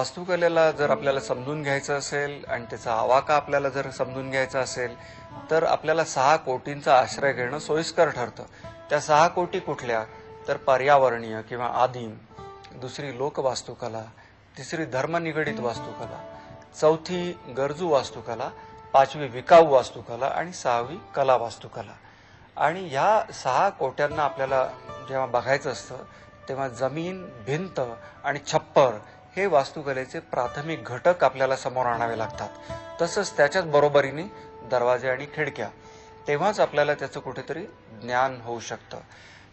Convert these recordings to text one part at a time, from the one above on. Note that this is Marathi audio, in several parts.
वास्तुकलेला जर आपल्याला समजून घ्यायचं असेल आणि त्याचा आवाका आपल्याला जर समजून घ्यायचा असेल तर आपल्याला 6 कोटींचा आश्रय घेणं सोयीस्कर ठरतं. त्या 6 कोटी कुठल्या? तर पर्यावरणीय किंवा आदिम, दुसरी लोकवास्तुकला, तिसरी धर्मनिगडित वास्तुकला, चौथी गरजू वास्तुकला, 5वी विकाऊ वास्तुकला आणि 6वी कला वास्तुकला. आणि ह्या 6 कोट्यांना आपल्याला जेव्हा बघायचं असतं तेव्हा जमीन, भिंत आणि छप्पर हे वास्तुकलेचे प्राथमिक घटक आपल्याला समोर आणावे लागतात. तसंच त्याच्याच बरोबरीने दरवाजे आणि खिडक्या. तेव्हाच आपल्याला त्याचं कुठेतरी ज्ञान होऊ शकतं.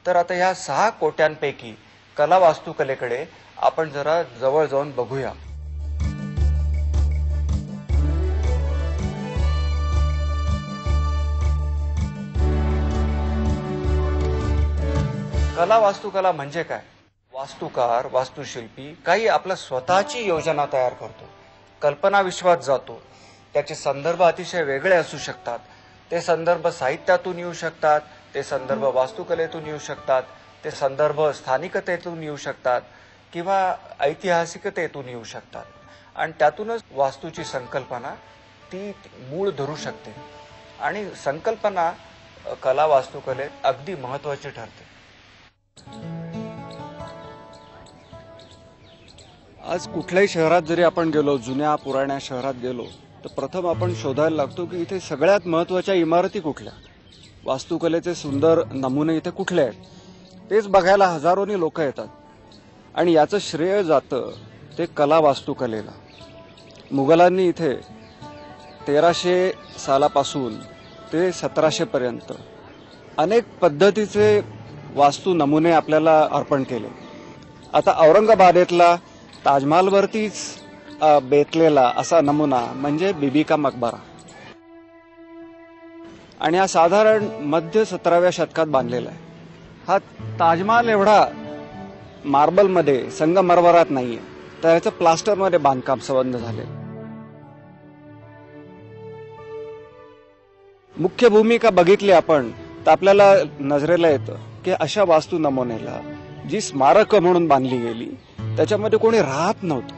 तर आता ह्या 6 कोट्यांपैकी कला वास्तुकलेकडे आपण जरा जवळ जाऊन बघूया. कला वास्तुकला म्हणजे काय? वास्तुकार, वास्तुशिल्पी काही आपल्या स्वतःची योजना तयार करतो, कल्पना विश्वात जातो. त्याचे संदर्भ अतिशय वेगळे असू शकतात. ते संदर्भ साहित्यातून येऊ शकतात, ते संदर्भ वास्तुकलेतून येऊ शकतात, ते संदर्भ स्थानिकतेतून येऊ शकतात किंवा ऐतिहासिकतेतून येऊ शकतात. आणि त्यातूनच वास्तूची संकल्पना ती मूळ धरू शकते. आणि संकल्पना कला वास्तुकलेत अगदी महत्वाची ठरते. आज कुठल्याही शहरात जरी आपण गेलो, जुन्या पुराण्या शहरात गेलो, तर प्रथम आपण शोधायला लागतो की इथे सगळ्यात महत्वाच्या इमारती कुठल्या, वास्तुकलेचे सुंदर नमुने इथे कुठले आहेत. तेच बघायला हजारोनी लोक येतात. आणि याचं श्रेय जातं ते कला वास्तुकलेला. मुघलांनी इथे 1300 सालापासून ते 1700 पर्यंत अनेक पद्धतीचे वास्तू नमुने आपल्याला अर्पण केले. आता औरंगाबादेतला ताजमहालवरतीच बेतलेला असा नमुना म्हणजे बीबी का मकबरा. आणि हा साधारण मध्य 17व्या शतकात बांधलेला आहे. हा ताजमहाल एवढा मार्बलमध्ये, संगमरवरात नाहीये, तर याचं प्लास्टरमध्ये बांधकाम संबंध झाले. मुख्य भूमिका बघितली आपण तर आपल्याला नजरेला येतं की अशा वास्तू नमुन्याला जी स्मारक म्हणून बांधली गेली त्याच्यामध्ये कोणी राहत नव्हतं.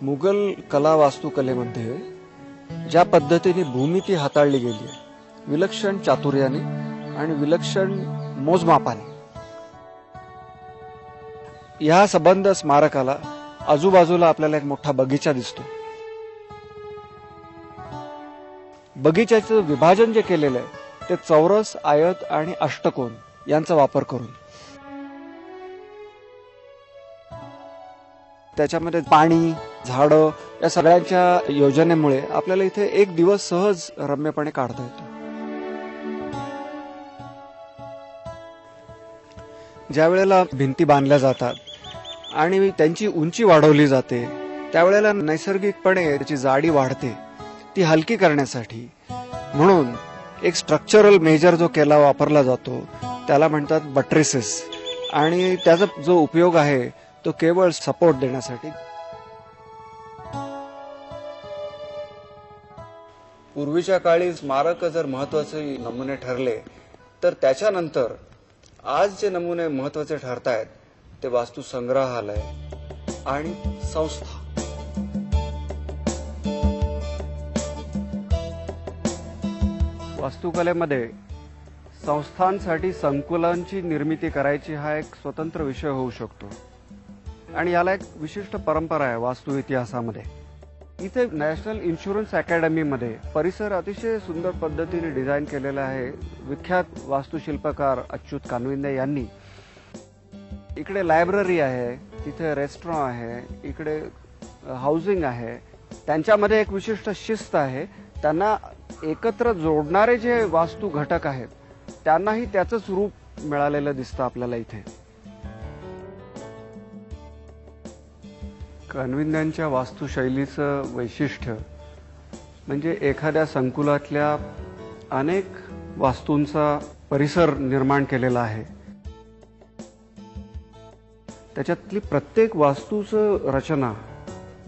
मुघल कला वास्तुकलेमध्ये ज्या पद्धतीने भूमिती हाताळली गेली आहे, विलक्षण चातुर्याने आणि विलक्षण मोजमापाने, या संबंध स्मारकाला आजूबाजूला आपल्याला एक मोठा बगीचा दिसतो. बगीच्याचं विभाजन जे केलेलं आहे ते चौरस, आयत आणि अष्टकोन यांचा वापर करून. त्याच्यामध्ये पाणी, झाडं या सगळ्यांच्या योजनेमुळे आपल्याला इथे एक दिवस सहज रम्यपणे काढता येतो. ज्या वेळेला भिंती बांधल्या जातात आणि त्यांची उंची वाढवली जाते त्यावेळेला नैसर्गिकपणे त्याची जाडी वाढते, ती हलकी करण्यासाठी. म्हणून एक स्ट्रक्चरल मेजर जो केला वापरला जातो त्याला म्हणतात बट्रेसेस. आणि त्याचा जो उपयोग आहे तो केवळ सपोर्ट देण्यासाठी. पूर्वीच्या काळी स्मारक जर महत्वाचे नमुने ठरले तर त्याच्यानंतर आज जे नमुने महत्वाचे ठरतायत ते वास्तू संग्रहालय आणि संस्था. वास्तुकलेमध्ये संस्थांसाठी संकुलांची निर्मिती करायची हा एक स्वतंत्र विषय होऊ शकतो. आणि याला एक विशिष्ट परंपरा आहे वास्तु इतिहासामध्ये. इथे नॅशनल इन्शुरन्स अकॅडमीमध्ये परिसर अतिशय सुंदर पद्धतीने डिझाईन केलेला आहे विख्यात वास्तुशिल्पकार अच्युत कानविंदे यांनी. इकडे लायब्ररी आहे, तिथे रेस्टॉरंट आहे, इकडे हाऊसिंग आहे. त्यांच्यामध्ये एक विशिष्ट शिस्त आहे. त्यांना एकत्र जोडणारे जे वास्तू घटक आहेत त्यांनाही त्याचंच रूप मिळालेलं दिसतं आपल्याला इथे. कानविंद्यांच्या वास्तुशैलीचं वैशिष्ट्य म्हणजे एखाद्या संकुलातल्या अनेक वास्तूंचा परिसर निर्माण केलेला आहे. त्याच्यातली प्रत्येक वास्तूचं रचना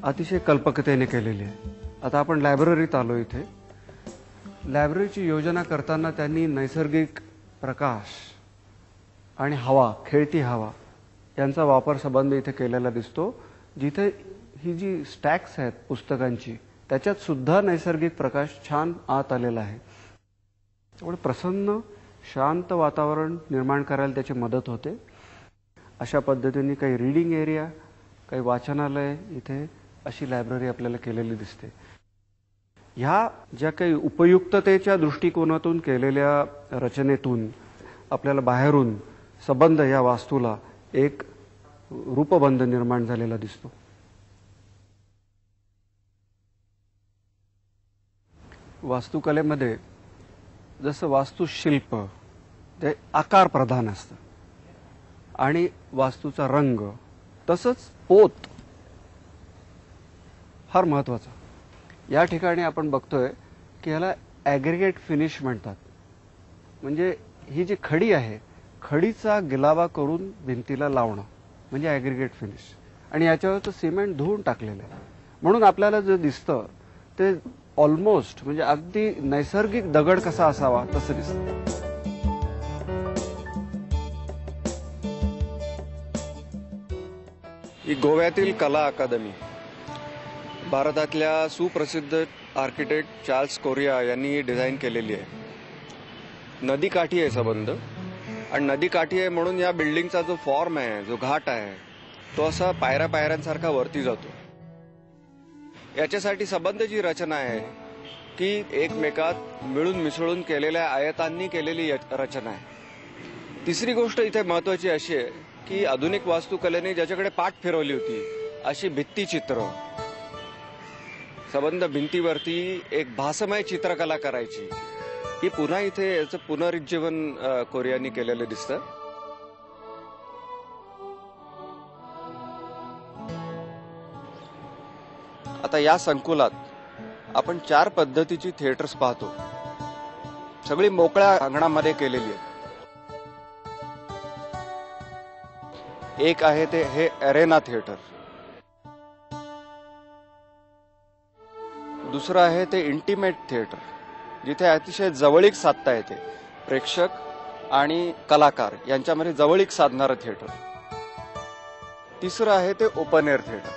अतिशय कल्पकतेने केलेली आहे. आता आपण लायब्ररीत आलो. इथे लायब्ररीची योजना करताना त्यांनी नैसर्गिक प्रकाश आणि हवा, खेळती हवा यांचा वापर संबंध इथे केलेला दिसतो, जिथे ही जी स्टॅक्स आहेत पुस्तकांची त्याच्यात सुद्धा नैसर्गिक प्रकाश छान आत आलेला आहे. त्यामुळे प्रसन्न शांत वातावरण निर्माण करायला त्याची मदत होते. अशा पद्धतीने काही रीडिंग एरिया, काही वाचनालय, इथे अशी लायब्ररी आपल्याला केलेली दिसते. ह्या ज्या काही उपयुक्ततेच्या दृष्टिकोनातून केलेल्या रचनेतून आपल्याला बाहेरून संबंध या वास्तूला एक रूपबंध निर्माण झालेला दिसतो. वास्तुकलेमध्ये जसं वास्तुशिल्प ते आकार प्रधान असतं आणि वास्तूचा रंग, तसंच पोत फार महत्वाचा. या ठिकाणी आपण बघतोय की याला ॲग्रिगेट फिनिश म्हणतात. म्हणजे ही जी खडी आहे, खडीचा गिलावा करून भिंतीला लावणं म्हणजे ॲग्रिगेट फिनिश, आणि याच्यावरचं सिमेंट धुवून टाकलेलं आहे. म्हणून आपल्याला जे दिसतं ते ऑलमोस्ट म्हणजे अगदी नैसर्गिक दगड कसा असावा तसं दिसतं. ही गोव्यातील कला अकादमी भारतातल्या सुप्रसिद्ध आर्किटेक्ट चार्ल्स कोरिया यांनी डिझाईन केलेली आहे. नदीकाठी आहे संबंध, आणि नदीकाठी आहे म्हणून या बिल्डिंगचा जो फॉर्म आहे, जो घाट आहे, तो असा पायऱ्या पायऱ्यांसारखा वरती जातो. याच्यासाठी संबंधची रचना आहे की एकमेकात मिळून मिसळून केलेल्या आयतांनी केलेली रचना आहे. तिसरी गोष्ट इथे महत्वाची अशी आहे की आधुनिक वास्तुकलेने ज्याच्याकडे पाठ फिरवली होती अशी भित्तिचित्र, संबंध भिंतीवरती एक भासमय चित्रकला करायची, ही पुन्हा इथे याचं पुनरुज्जीवन कोरियानी केलेलं दिसतं. आता या संकुलात आपण 4 पद्धतीची थिएटर्स पाहतो, सगळी मोकळ्या अंगणामध्ये केलेली आहे. एक आहे ते हे अरेना थिएटर, दुसरं आहे ते इंटिमेट थिएटर, जिथे अतिशय जवळीक साधता येते, प्रेक्षक आणि कलाकार यांच्यामध्ये जवळीक साधणारं थिएटर. तिसरं आहे ते ओपन एअर थिएटर.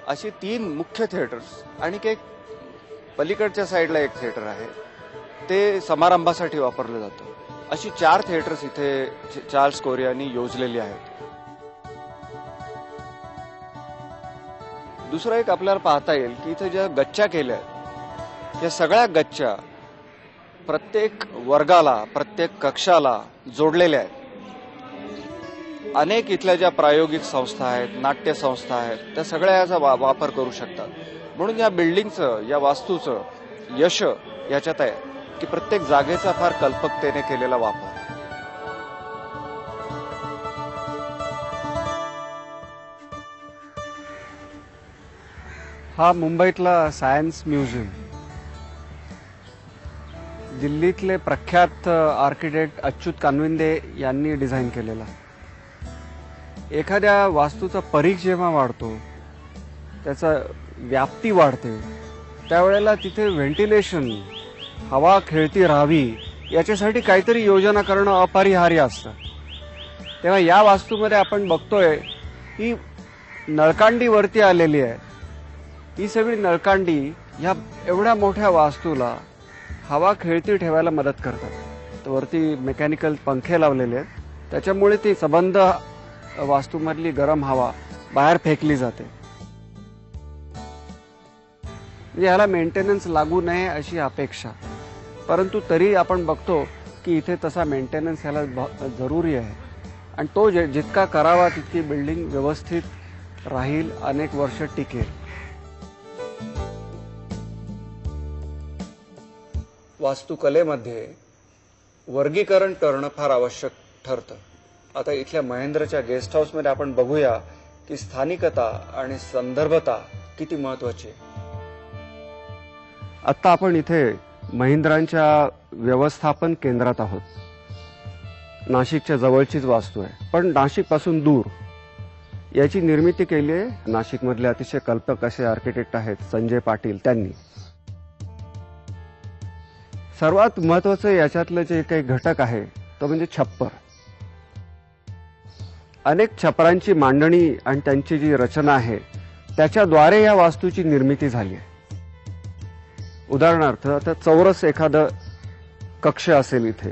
अशी 3 मुख्य थिएटर्स, आणि एक पलीकडच्या साईडला एक थिएटर आहे, ते समारंभासाठी वापरलं जातं. अशी 4 थिएटर्स इथे चार्ल्स कोरियानी योजलेली आहेत. दुसरं एक आपल्याला पाहता येईल की इथे ज्या गच्च्या केल्या आहेत, या सगळ्या गच्च्या प्रत्येक वर्गाला, प्रत्येक कक्षाला जोडलेल्या आहेत. अनेक इथल्या ज्या प्रायोगिक संस्था आहेत, नाट्य संस्था आहेत, त्या सगळ्या याचा वापर करू शकतात. म्हणून या बिल्डिंगचं, या वास्तूचं यश याच्यात आहे की प्रत्येक जागेचा फार कल्पकतेने केलेला वापर. हा मुंबईतला सायन्स म्युझियम, दिल्लीतले प्रख्यात आर्किटेक्ट अच्युत कानविंदे यांनी डिझाईन केलेला. एखाद्या वास्तूचा परीघ जेव्हा वाढतो, त्याचा व्याप्ती वाढते, त्यावेळेला तिथे व्हेंटिलेशन, हवा खेळती राहावी, याच्यासाठी काहीतरी योजना करणं अपरिहार्य असतं. तेव्हा या वास्तूमध्ये आपण बघतोय की नळकांडी वरती आलेली आहे. ही सगळी नळकांडी ह्या एवढ्या मोठ्या वास्तूला हवा खेळती ठेवायला मदत करतात. तर वरती मेकॅनिकल पंखे लावलेले आहेत, त्याच्यामुळे ती संबंध वास्तूमधली गरम हवा बाहेर फेकली जाते. याला मेंटेनन्स लागू नये अशी अपेक्षा, परंतु तरी आपण बघतो की इथे तसा मेंटेनन्स याला जरुरी आहे, आणि तो जितका करावा तितकी बिल्डिंग व्यवस्थित राहील, अनेक वर्ष टिकेल. वास्तुकलेमध्ये वर्गीकरण करणं फार आवश्यक ठरतं. आता इथल्या महेंद्रच्या गेस्ट हाऊसमध्ये आपण बघूया की स्थानिकता आणि संदर्भता किती महत्वाची आहे. आता आपण इथे महिंद्रांच्या व्यवस्थापन केंद्रात आहोत. नाशिकच्या जवळचीच वास्तू आहे, पण नाशिकपासून दूर. याची निर्मिती केली आहे नाशिकमधले अतिशय कल्पक असे आर्किटेक्ट आहेत संजय पाटील त्यांनी. सर्वात महत्वाचं याच्यातलं जे काही घटक आहे तो म्हणजे छप्पर. अनेक छपरांची मांडणी आणि त्यांची जी रचना आहे त्याच्याद्वारे या वास्तूची निर्मिती झाली आहे. उदाहरणार्थ आता चौरस एखादं कक्ष असेल इथे,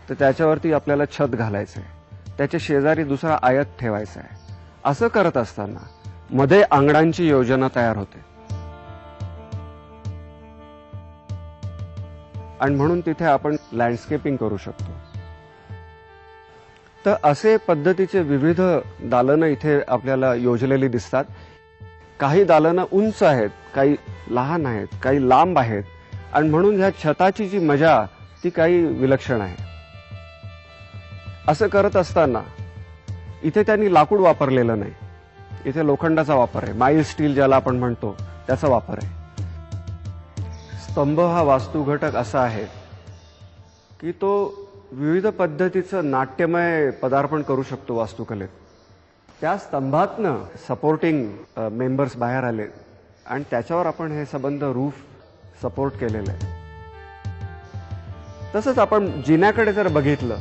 तर त्याच्यावरती आपल्याला छत घालायचं आहे, त्याच्या शेजारी दुसरा आयत ठेवायचा आहे. असं करत असताना मध्ये अंगणांची योजना तयार होते आणि म्हणून तिथे आपण लँडस्केपिंग करू शकतो. तर असे पद्धतीचे विविध दालनं इथे आपल्याला योजलेली दिसतात. काही दालनं उंच आहेत, काही लहान आहेत, काही लांब आहेत आणि म्हणून ह्या छताची जी मजा ती काही विलक्षण आहे. असं करत असताना इथे त्यांनी लाकूड वापरलेलं नाही, इथे लोखंडाचा वापर आहे. माईल स्टील ज्याला आपण म्हणतो त्याचा वापर आहे. स्तंभ हा वास्तू घटक असा आहे की तो विविध पद्धतीचं नाट्यमय पदार्पण करू शकतो वास्तुकलेत. त्या स्तंभातनं सपोर्टिंग मेंबर्स बाहेर आले आणि त्याच्यावर आपण हे संबंध रूफ सपोर्ट केलेलं आहे. तसंच आपण जिन्याकडे जर बघितलं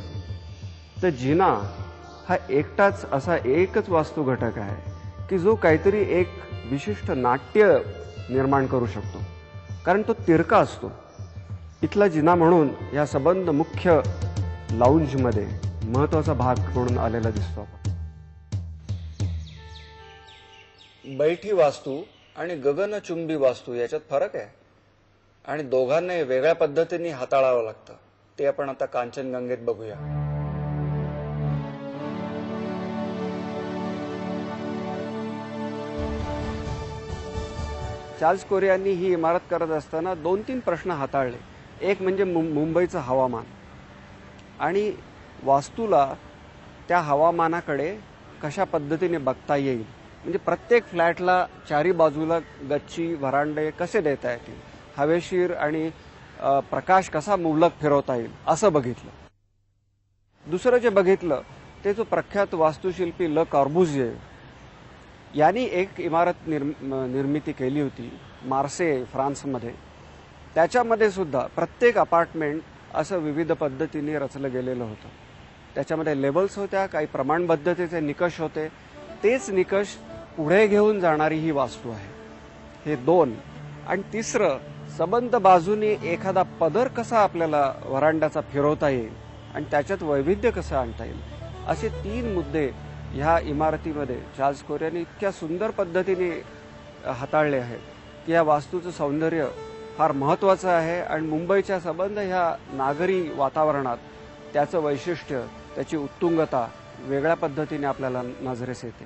तर जिना हा एकटाच असा एकच वास्तू घटक आहे की जो काहीतरी एक विशिष्ट नाट्य निर्माण करू शकतो, कारण तो तिरका असतो. इथला जिना म्हणून या संबंध मुख्य लाऊंजमध्ये महत्वाचा भाग म्हणून आलेला दिसतो. आपण बैठी वास्तू आणि गगनचुंबी वास्तू याच्यात फरक आहे आणि दोघांनाही वेगळ्या पद्धतीने हाताळावं लागतं. ते आपण आता कांचनगंगेत बघूया. चार्ल्स कोरियांनी ही इमारत करत असताना 2-3 प्रश्न हाताळले. एक म्हणजे मुंबईचं हवामान आणि वास्तूला त्या हवामानाकडे कशा पद्धतीने बघता येईल. म्हणजे प्रत्येक फ्लॅटला चारी बाजूला गच्ची व्हरांडे कसे देता येतील, हवेशीर आणि प्रकाश कसा मुबलक फिरवता येईल असं बघितलं. दुसरं जे बघितलं ते जो प्रख्यात वास्तुशिल्पी ल कॉर्बुझिए यांनी एक इमारत निर्मिती केली होती मार्से फ्रान्समध्ये. त्याच्यामध्ये सुद्धा प्रत्येक अपार्टमेंट असं विविध पद्धतीने रचलं गेलेलं होतं. त्याच्यामध्ये लेवल्स होत्या, काही प्रमाणबद्धतेचे निकष होते. तेच निकष पुढे घेऊन जाणारी ही वास्तू आहे. हे 2. आणि तिसरं, सबंध बाजूनी एखादा पदर कसा आपल्याला व्हरांड्याचा फिरवता येईल आणि त्याच्यात वैविध्य कसं आणता येईल, असे 3 मुद्दे ह्या इमारतीमध्ये चार्ल्स कोरियांनी इतक्या सुंदर पद्धतीने हाताळले आहेत की या वास्तूचं सौंदर्य फार महत्त्वाचं आहे. आणि मुंबईच्या संबंध ह्या नागरी वातावरणात त्याचं वैशिष्ट्य, त्याची उत्तुंगता वेगळ्या पद्धतीने आपल्याला नजरेस येते.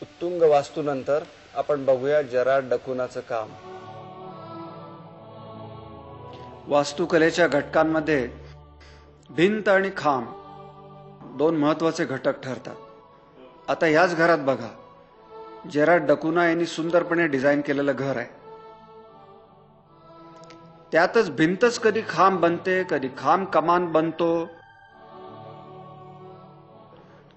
उत्तुंग वास्तूनंतर आपण बघूया जेरार्ड डकुनाचं काम. वास्तुकलेच्या घटकांमध्ये भिंत आणि खांब 2 महत्वाचे घटक ठरतात. आता याच घरात बघा, जेरार्ड डकुना यांनी सुंदरपणे डिझाईन केलेलं घर आहे. त्यातच भिंतच कधी खांब बनते, कधी खांब कमान बनतो.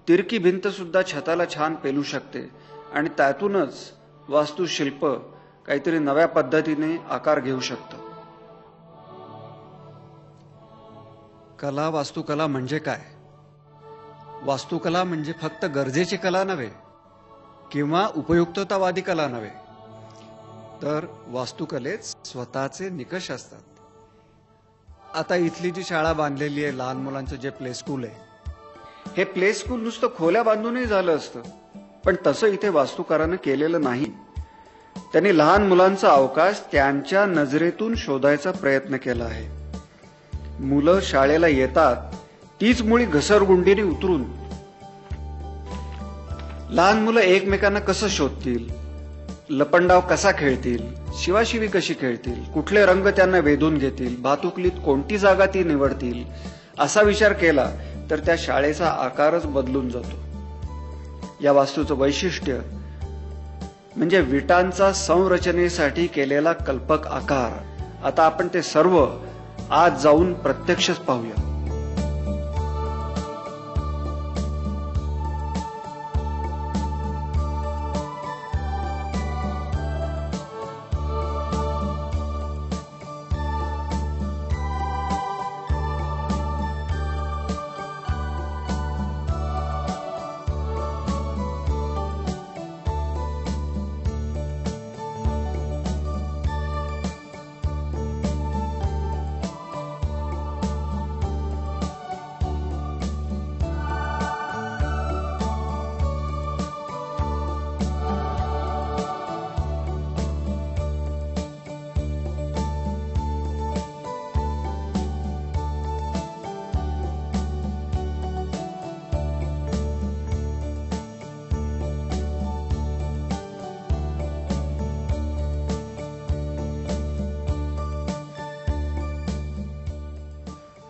तिरकी भिंत सुद्धा छताला छान पेलू शकते आणि त्यातूनच वास्तुशिल्प काहीतरी नव्या पद्धतीने आकार घेऊ शकतं. कला, वास्तुकला म्हणजे काय? वास्तुकला म्हणजे फक्त गरजेची कला नव्हे किंवा उपयुक्ततावादी कला नव्हे, तर वास्तुकलेत स्वतःचे निकष असतात. आता इथली जी शाळा बांधलेली आहे, लहान मुलांचं जे प्ले स्कूल आहे, हे प्ले स्कूल नुसतं खोल्या बांधूनही झालं असतं, पण तसं इथे वास्तुकारानं केलेलं नाही. त्यांनी लहान मुलांचा अवकाश त्यांच्या नजरेतून शोधायचा प्रयत्न केला आहे. मुलं शाळेला येतात तीच मुळी घसरगुंडीने उतरून लहान मुलं एकमेकांना कसं शोधतील, लपंडाव कसा खेळतील, शिवाशिवी कशी खेळतील, कुठले रंग त्यांना वेधून घेतील, भातुकलीत कोणती जागा ती निवडतील, असा विचार केला तर त्या शाळेचा आकारच बदलून जातो. या वास्तूचं वैशिष्ट्य म्हणजे विटांचा संरचनेसाठी केलेला कल्पक आकार. आता आपण ते सर्व आज जाऊन प्रत्यक्षच पाहूया.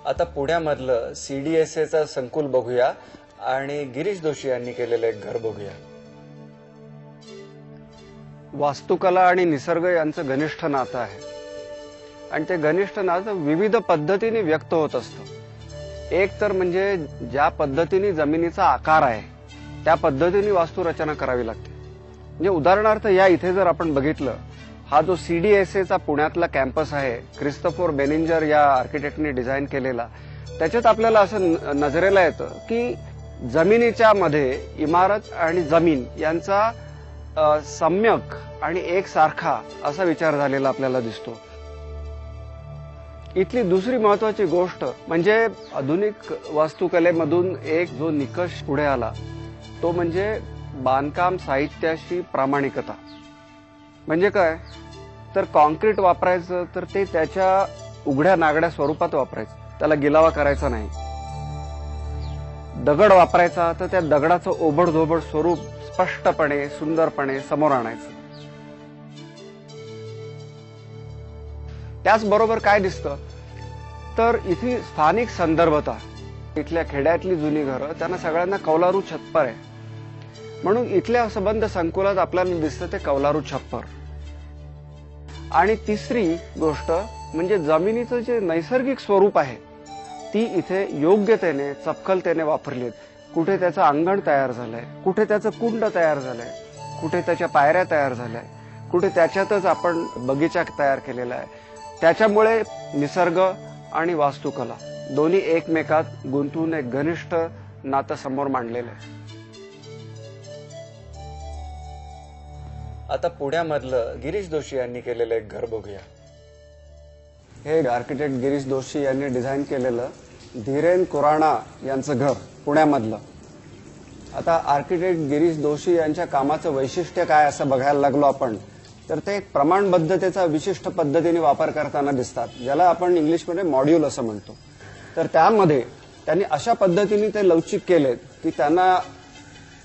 आता पुण्यामधलं CDSAचं संकुल बघूया आणि गिरीश दोशी यांनी केलेलं एक घर बघूया. वास्तुकला आणि निसर्ग यांचं घनिष्ठ नातं आहे आणि ते घनिष्ठ नातं विविध पद्धतीने व्यक्त होत असतं. एक तर म्हणजे ज्या पद्धतीने जमिनीचा आकार आहे त्या पद्धतीने वास्तुरचना करावी लागते. म्हणजे उदाहरणार्थ या इथे जर आपण बघितलं, हा जो CDSAचा पुण्यातला कॅम्पस आहे, क्रिस्तोफर बेनिंजर या आर्किटेक्टने डिझाईन केलेला, त्याच्यात आपल्याला असं नजरेला येतं की जमिनीच्या मध्ये इमारत आणि जमीन यांचा सम्यक आणि एकसारखा असा विचार झालेला आपल्याला दिसतो. इथली दुसरी महत्वाची गोष्ट म्हणजे आधुनिक वास्तुकलेमधून एक जो निकष पुढे आला तो म्हणजे बांधकाम साहित्याशी प्रामाणिकता. म्हणजे काय, तर कॉन्क्रीट वापरायचं तर ते त्याच्या उघड्या नागड्या स्वरूपात वापरायचं, त्याला गिलावा करायचा नाही. दगड वापरायचा तर त्या दगडाचं ओबडधोबड स्वरूप स्पष्टपणे सुंदरपणे समोर आणायचं. त्याचबरोबर काय दिसतं, तर इथे स्थानिक संदर्भता, इथल्या खेड्यातली जुनी घरं त्यांना सगळ्यांना कौलारू छप्पर आहे, म्हणून इथल्या संबंध संकुलात आपल्याला दिसतं ते कौलारू छप्पर. आणि तिसरी गोष्ट म्हणजे जमिनीचं जे नैसर्गिक स्वरूप आहे ती इथे योग्यतेने चपखलतेने वापरलीत. कुठे त्याचं अंगण तयार झालंय, कुठे त्याचं कुंड तयार झालंय, कुठे त्याच्या पायऱ्या तयार झाल्या, कुठे त्याच्यातच आपण बगीचा तयार केलेला आहे. त्याच्यामुळे निसर्ग आणि वास्तुकला दोन्ही एकमेकात गुंतून एक घनिष्ठ नातं समोर मांडलेलं आहे. आता पुण्यामधलं गिरीश दोशी यांनी केलेलं एक घर बघूया. हे आर्किटेक्ट गिरीश दोशी यांनी डिझाईन केलेलं धीरेन कुराणा यांचं घर पुण्यामधलं. आता आर्किटेक्ट गिरीश दोशी यांच्या कामाचं वैशिष्ट्य काय असं बघायला लागलो आपण, तर ते प्रमाणबद्धतेचा विशिष्ट पद्धतीने वापर करताना दिसतात, ज्याला आपण इंग्लिशमध्ये मॉड्यूल असं म्हणतो. तर त्यामध्ये त्यांनी अशा पद्धतीने ते लवचिक केलेत की त्यांना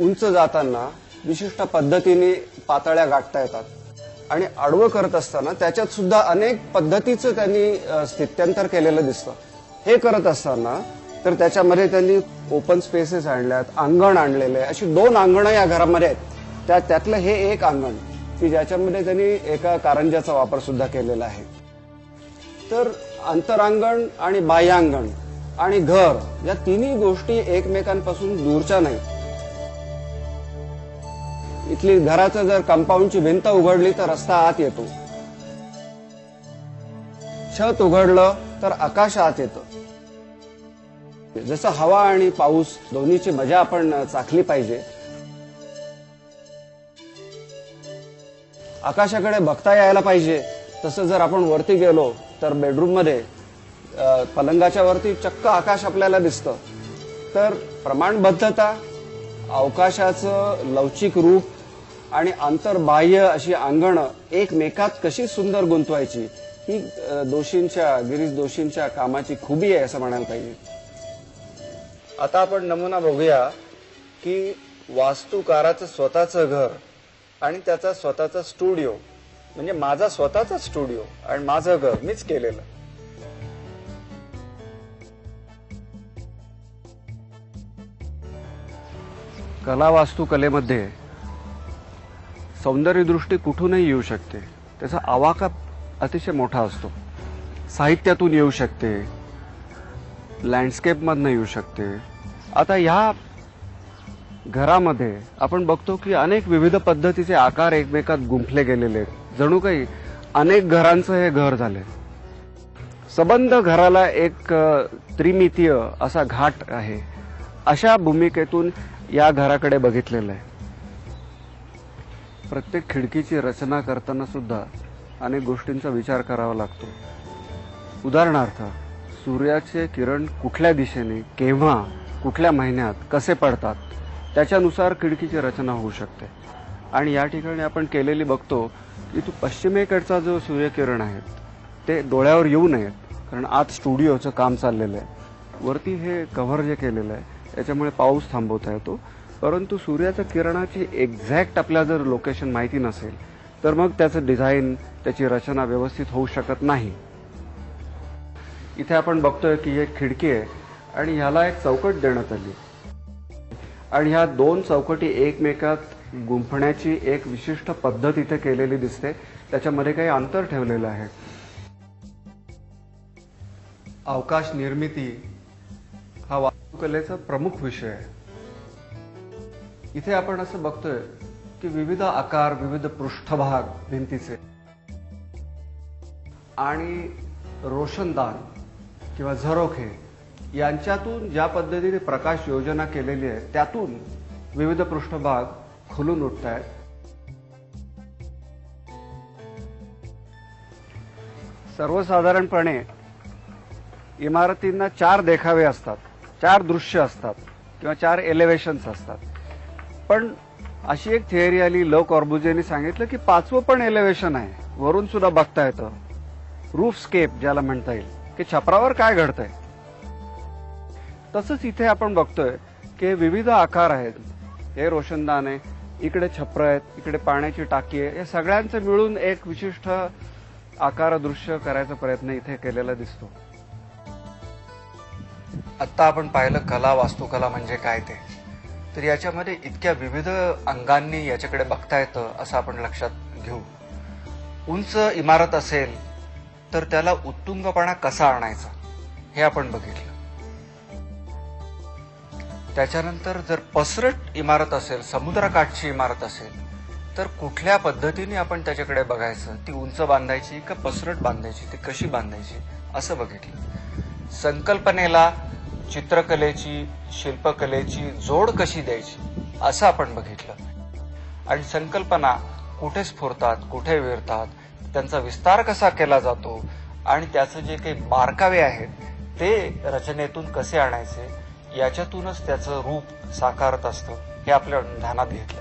उंच जाताना विशिष्ट पद्धतीने पातळ्या गाठता येतात आणि आडवं करत असताना त्याच्यात सुद्धा अनेक पद्धतीचं त्यांनी स्थित्यंतर केलेलं दिसतं. हे करत असताना तर त्याच्यामध्ये त्यांनी ओपन स्पेसेस आणल्यात, अंगण आणलेले, अशी 2 अंगणं या घरामध्ये आहेत. त्यातलं हे एक अंगण की ज्याच्यामध्ये त्यांनी एका कारंज्याचा वापर सुद्धा केलेला आहे. तर अंतरांगण आणि बाह्यांगण आणि घर या तिन्ही गोष्टी एकमेकांपासून दूरच्या नाही. इथली घराचं जर कंपाऊंडची भिंत उघडली तर रस्ता आत येतो, छत उघडलं तर आकाश आत येतं. जसं हवा आणि पाऊस दोन्हीची मजा आपण चाखली पाहिजे, आकाशाकडे बघता यायला पाहिजे, तसं जर आपण वरती गेलो तर बेडरूम मध्ये पलंगाच्या वरती चक्क आकाश आपल्याला दिसतं. तर प्रमाणबद्धता, अवकाशाचं लवचिक रूप आणि आंतरबाह्य अशी अंगणं एकमेकात कशी सुंदर गुंतवायची ही गिरीश दोशींच्या कामाची खूबी आहे असं म्हणायला पाहिजे. आता आपण नमुना बघूया की वास्तुकाराचं स्वतःचं घर आणि त्याचा स्वतःचा स्टुडिओ, म्हणजे माझा स्वतःचा स्टुडिओ आणि माझं घर मीच केलेलं. कला वास्तुकलेमध्ये सौंदर्यदृष्टी कुठूनही येऊ शकते. त्याचा आवाका अतिशय मोठा असतो. साहित्यातून येऊ शकते, लँडस्केपमधनं येऊ शकते. आता ह्या घरामध्ये आपण बघतो की अनेक विविध पद्धतीचे आकार एकमेकात गुंफले गेलेले आहेत. जणू काही अनेक घरांचं हे घर झाले. सबंध घराला एक त्रिमितीय असा घाट आहे, अशा भूमिकेतून या घराकडे बघितलेलं आहे. प्रत्येक खिडकीची रचना करताना सुद्धा अनेक गोष्टींचा विचार करावा लागतो. उदाहरणार्थ सूर्याचे किरण कुठल्या दिशेने, केव्हा, कुठल्या महिन्यात कसे पडतात त्याच्यानुसार खिडकीची रचना होऊ शकते. आणि या ठिकाणी आपण केलेली बघतो की तो पश्चिमेकडचा जो सूर्यकिरण आहेत ते डोळ्यावर येऊ नयेत, कारण आत स्टुडिओचं काम चाललेलं आहे. वरती हे कव्हर जे केलेलं आहे त्याच्यामुळे पाऊस थांबवता येतो. परंतु सूर्याच्या किरणाची एक्झॅक्ट आपल्याला जर लोकेशन माहिती नसेल तर मग त्याचं डिझाईन, त्याची रचना व्यवस्थित होऊ शकत नाही. इथे आपण बघतोय की एक खिडकी आहे आणि ह्याला एक चौकट देण्यात आली आणि ह्या दोन चौकटी एकमेकात गुंफण्याची एक विशिष्ट पद्धत इथे केलेली दिसते. त्याच्यामध्ये काही अंतर ठेवलेलं आहे. अवकाश निर्मिती हा वास्तुकलेचा प्रमुख विषय आहे. इथे आपण असं बघतोय की विविध आकार, विविध पृष्ठभाग भिंतीचे आणि रोशनदान किंवा झरोखे यांच्यातून ज्या पद्धतीने प्रकाश योजना केलेली आहे त्यातून विविध पृष्ठभाग खुलून उठत आहेत. सर्वसाधारणपणे इमारतींना 4 देखावे असतात, 4 दृश्य असतात किंवा 4 एलिव्हेशन्स असतात. पण अशी एक थिअरी आली, लो कॉर्बुझेने सांगितलं की 5वं पण एलिव्हेशन आहे, वरून सुद्धा बघता येतं. रूफस्केप ज्याला म्हणता येईल की छपरावर काय घडतंय. तसंच इथे आपण बघतोय की विविध आकार आहेत. हे रोशनदान आहे, इकडे छप्र आहेत, इकडे पाण्याची टाकी आहे. या सगळ्यांचं मिळून एक विशिष्ट आकार दृश्य करायचा प्रयत्न इथे केलेला दिसतो. आत्ता आपण पाहिलं कला, वास्तुकला म्हणजे काय ते. तर याच्यामध्ये इतक्या विविध अंगांनी याच्याकडे बघता येतं असं आपण लक्षात घेऊ. उंच इमारत असेल तर त्याला उत्तुंगपणा कसा आणायचा हे आपण बघितलं. त्याच्यानंतर जर पसरट इमारत असेल, समुद्रकाठची इमारत असेल तर कुठल्या पद्धतीने आपण त्याच्याकडे बघायचं, ती उंच बांधायची का पसरट बांधायची, ती कशी बांधायची असं बघितलं. संकल्पनेला चित्रकलेची, शिल्पकलेची जोड कशी द्यायची असं आपण बघितलं. आणि संकल्पना कुठे स्फुरतात, कुठे विरतात, त्यांचा विस्तार कसा केला जातो आणि त्याचं जे काही बारकावे आहेत ते रचनेतून कसे आणायचे याच्यातूनच त्याचं रूप साकारत असतं हे आपल्या ध्यानात घेतलं.